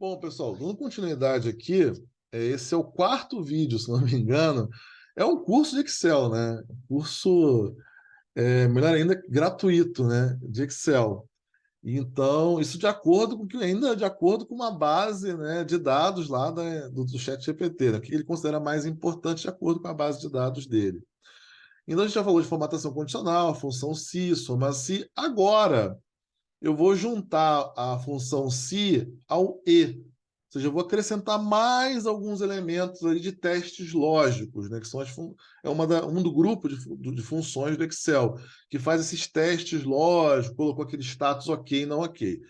Bom, pessoal, dando continuidade aqui, esse é o quarto vídeo, se não me engano. É um curso de Excel, né? Curso, melhor ainda, gratuito, né? De Excel. Então, isso de acordo com que ainda de acordo com uma base, né, de dados lá do ChatGPT, né? O que ele considera mais importante de acordo com a base de dados dele. Então, a gente já falou de formatação condicional, função se, soma se. Agora, eu vou juntar a função se ao e. Ou seja, eu vou acrescentar mais alguns elementos ali de testes lógicos, né? Que são um do grupo de funções do Excel, que faz esses testes lógicos, colocou aquele status ok, não ok.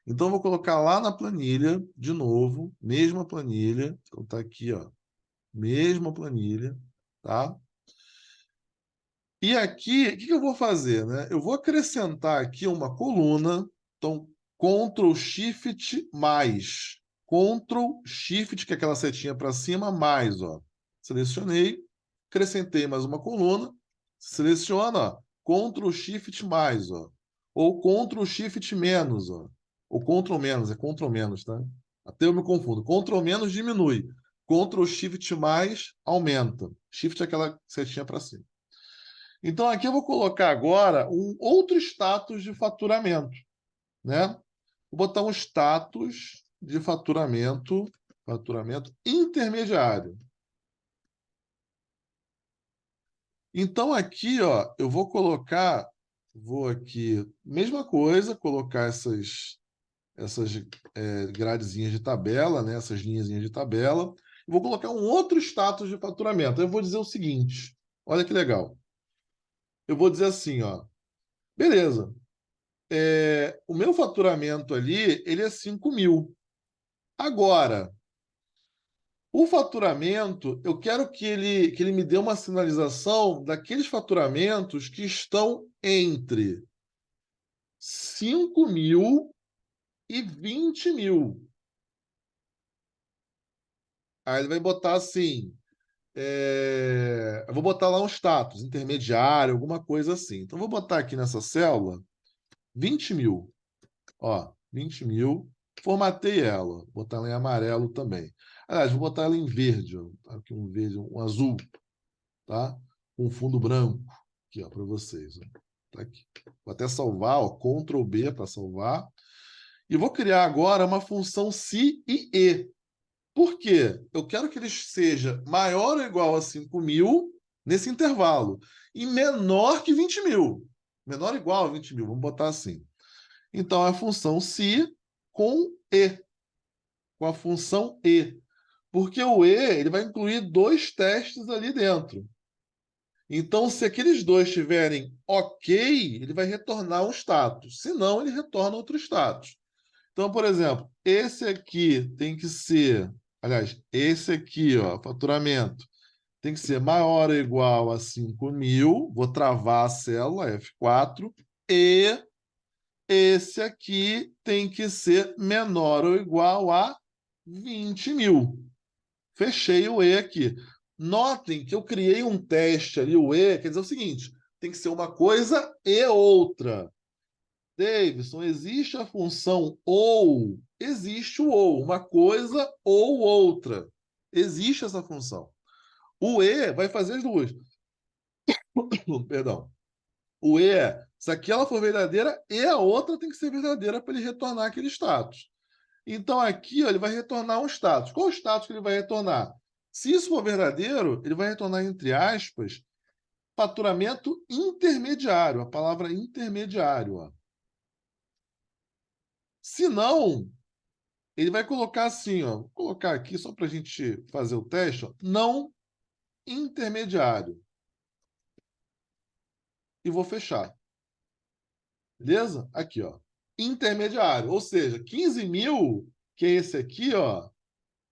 Então, eu vou colocar lá na planilha, de novo, mesma planilha. Então, tá aqui, ó, mesma planilha, tá? E aqui, o que eu vou fazer, né? Eu vou acrescentar aqui uma coluna. Então, Ctrl Shift mais. Ctrl Shift, que é aquela setinha para cima, mais, ó. Selecionei, acrescentei mais uma coluna. Seleciona, ó, Ctrl Shift mais, ó. Ou Ctrl Shift menos, ó. Ou Ctrl menos, é Ctrl menos, tá? Até eu me confundo. Ctrl menos diminui. Ctrl Shift mais aumenta. Shift é aquela setinha para cima. Então, aqui eu vou colocar agora um outro status de faturamento, né? Vou botar um status de faturamento intermediário. Então, aqui, ó, eu vou aqui, mesma coisa, colocar essas gradezinhas de tabela, né? Essas linhazinhas de tabela. Vou colocar um outro status de faturamento. Eu vou dizer o seguinte, olha que legal. Eu vou dizer assim, ó, beleza. O meu faturamento ali, ele é 5.000. Agora, o faturamento, eu quero que ele me dê uma sinalização daqueles faturamentos que estão entre 5.000 e 20.000. Aí ele vai botar assim, eu vou botar lá um status, intermediário, alguma coisa assim. Então, eu vou botar aqui nessa célula 20.000. Ó, 20.000. Formatei ela. Vou botar ela em amarelo também. Aliás, vou botar ela em verde. Ó. Tá aqui um verde, um azul, tá? Com fundo branco. Aqui, ó, para vocês. Ó. Tá aqui. Vou até salvar, ó, Ctrl B para salvar. E vou criar agora uma função se e e. Por quê? Eu quero que ele seja maior ou igual a 5.000 nesse intervalo e menor que 20.000. Menor ou igual a 20.000. Vamos botar assim. Então, é a função se com e, com a função e. Porque o e ele vai incluir dois testes ali dentro. Então, se aqueles dois estiverem ok, ele vai retornar um status. Se não, ele retorna outro status. Então, por exemplo, esse aqui tem que ser... Aliás, esse aqui, ó, faturamento, tem que ser maior ou igual a 5.000. Vou travar a célula F4. E esse aqui tem que ser menor ou igual a 20.000. Fechei o E aqui. Notem que eu criei um teste ali, o E, quer dizer o seguinte, tem que ser uma coisa e outra. Davidson, existe a função ou? Existe o ou, uma coisa ou outra. Existe essa função. O E vai fazer as duas. Perdão. O E é, se aquela for verdadeira, e a outra tem que ser verdadeira para ele retornar aquele status. Então aqui, ó, ele vai retornar um status. Qual o status que ele vai retornar? Se isso for verdadeiro, ele vai retornar, entre aspas, faturamento intermediário. A palavra intermediário. Ó. Se não, ele vai colocar assim, ó, vou colocar aqui só para a gente fazer o teste, ó, não intermediário. E vou fechar. Beleza? Aqui, ó. Intermediário. Ou seja, 15.000, que é esse aqui, ó.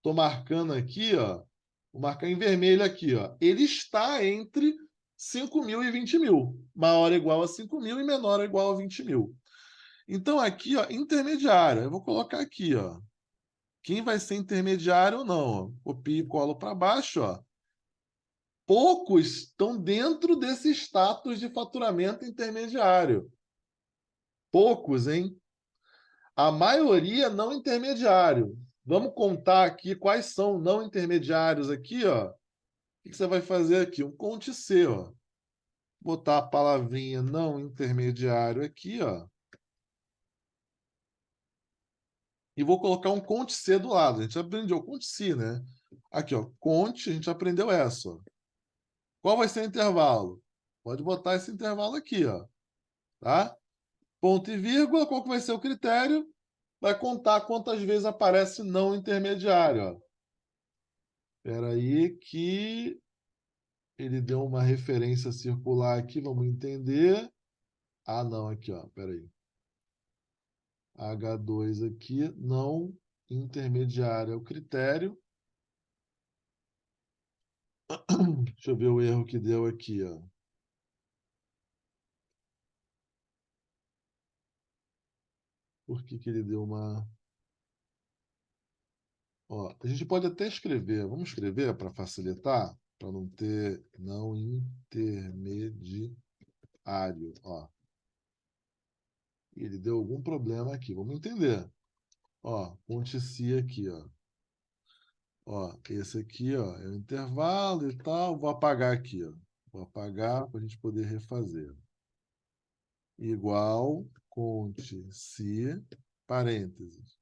Tô marcando aqui, ó. Vou marcar em vermelho aqui, ó. Ele está entre 5.000 e 20.000. Maior ou igual a 5.000 e menor ou igual a 20.000. Então, aqui, ó, intermediário. Eu vou colocar aqui, ó. Quem vai ser intermediário ou não? Ó. Copio e colo para baixo, ó. Poucos estão dentro desse status de faturamento intermediário. Poucos, hein? A maioria não intermediário. Vamos contar aqui quais são não intermediários aqui, ó. O que você vai fazer aqui? Um conte C, ó. Botar a palavrinha não intermediário aqui, ó. E vou colocar um conte C do lado. A gente aprendeu conte C, né? Aqui, ó. Conte, a gente aprendeu essa, ó. Qual vai ser o intervalo? Pode botar esse intervalo aqui, ó. Tá? Ponto e vírgula, qual que vai ser o critério? Vai contar quantas vezes aparece não intermediário, ó. Espera aí que ele deu uma referência circular aqui, vamos entender. Ah, não, aqui, ó. Espera aí. H2 aqui, não intermediário é o critério. Deixa eu ver o erro que deu aqui, ó. Por que que ele deu uma... Ó, a gente pode até escrever. Vamos escrever para facilitar, para não ter não intermediário, ó. E ele deu algum problema aqui. Vamos entender. Ó, ponte-se aqui, ó. Ó, esse aqui, ó, é o intervalo e tal. Vou apagar aqui, ó. Vou apagar para a gente poder refazer. Igual, conte-se, parênteses.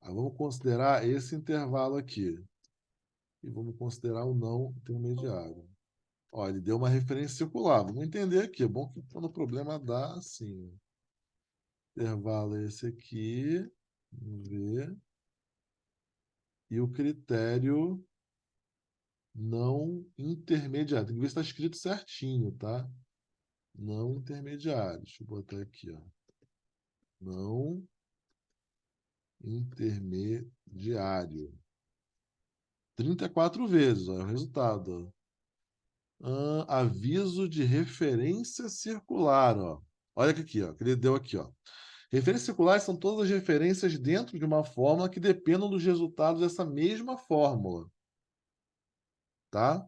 Aí vamos considerar esse intervalo aqui. E vamos considerar o não intermediário. Ó, ele deu uma referência circular. Vamos entender aqui. É bom que quando o problema dá assim. Intervalo é esse aqui. Vamos ver. E o critério não intermediário. Tem que ver se está escrito certinho, tá? Não intermediário. Deixa eu botar aqui, ó. Não intermediário. 34 vezes, ó, é o resultado. Ó. Aviso de referência circular, ó. Olha aqui, ó, que ele deu aqui, ó. Referências circulares são todas as referências dentro de uma fórmula que dependam dos resultados dessa mesma fórmula, tá?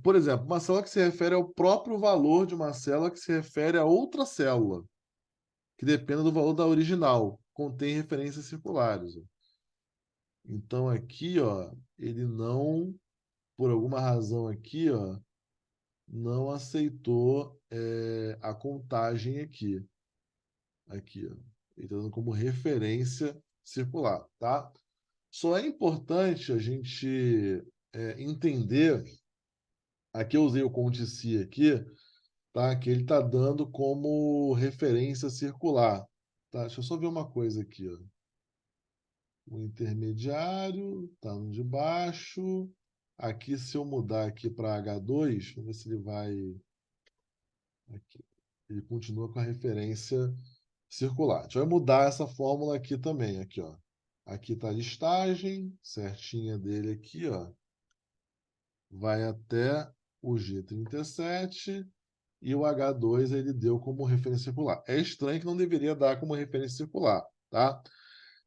Por exemplo, uma célula que se refere ao próprio valor de uma célula que se refere a outra célula, que dependa do valor da original, contém referências circulares. Ó. Então aqui, ó, ele não, por alguma razão aqui, ó, não aceitou a contagem aqui. Aqui, ó. Ele está dando como referência circular, tá? Só é importante a gente entender, aqui eu usei o Conte-Se aqui, tá? Que ele está dando como referência circular, tá? Deixa eu só ver uma coisa aqui, ó. O intermediário está no de baixo. Aqui, se eu mudar aqui para H2, vamos ver se ele vai... Aqui. Ele continua com a referência circular. A gente vai mudar essa fórmula aqui também, aqui, ó. Aqui está a listagem certinha dele aqui, ó. Vai até o G37 e o H2 ele deu como referência circular. É estranho que não deveria dar como referência circular, tá?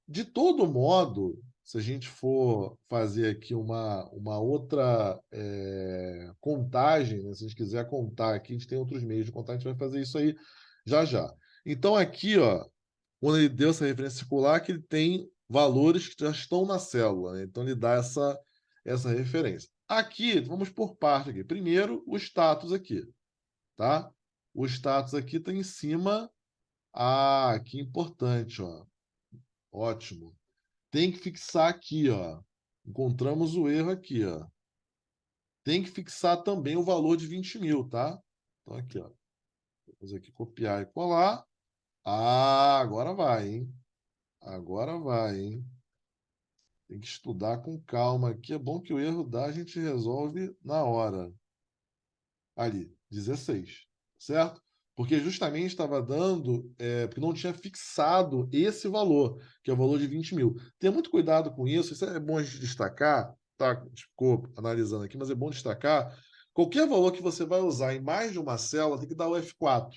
De todo modo, se a gente for fazer aqui uma outra contagem, né? Se a gente quiser contar aqui, a gente tem outros meios de contar, a gente vai fazer isso aí já já. Então aqui, ó, quando ele deu essa referência circular, que ele tem valores que já estão na célula, né? Então ele dá essa referência. Aqui, vamos por parte aqui. Primeiro, o status aqui, tá? O status aqui está em cima. Ah, que importante, ó. Ótimo. Tem que fixar aqui, ó. Encontramos o erro aqui, ó. Tem que fixar também o valor de 20 mil, tá? Então aqui, ó. Vamos aqui copiar e colar. Ah, agora vai, hein? Agora vai, hein? Tem que estudar com calma aqui. É bom que o erro dá, a gente resolve na hora. Ali, 16, certo? Porque justamente estava dando, porque não tinha fixado esse valor, que é o valor de 20 mil. Tenha muito cuidado com isso, isso é bom a gente destacar, tá? Ficou analisando aqui, mas é bom destacar. Qualquer valor que você vai usar em mais de uma célula tem que dar o F4.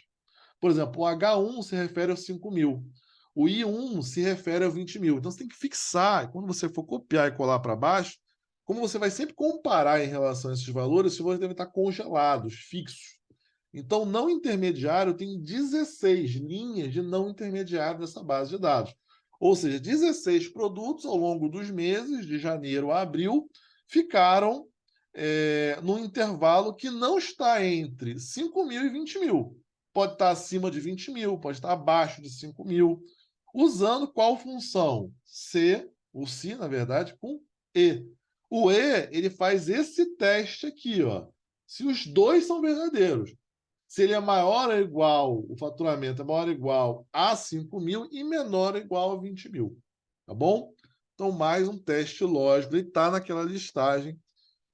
Por exemplo, o H1 se refere aos 5 mil. O I1 se refere aos 20 mil. Então você tem que fixar. Quando você for copiar e colar para baixo, como você vai sempre comparar em relação a esses valores, os valores devem estar congelados, fixos. Então, não intermediário tem 16 linhas de não intermediário nessa base de dados. Ou seja, 16 produtos ao longo dos meses, de janeiro a abril, ficaram num intervalo que não está entre 5 mil e 20 mil. Pode estar acima de 20 mil, pode estar abaixo de 5 mil. Usando qual função? O se, na verdade, com e. O e, ele faz esse teste aqui, ó. Se os dois são verdadeiros. Se ele é maior ou igual, o faturamento é maior ou igual a 5 mil e menor ou igual a 20 mil. Tá bom? Então, mais um teste lógico. Ele está naquela listagem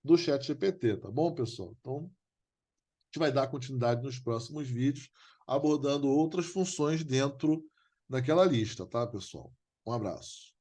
do ChatGPT, tá bom, pessoal? Então, a gente vai dar continuidade nos próximos vídeos, abordando outras funções dentro daquela lista, tá, pessoal? Um abraço.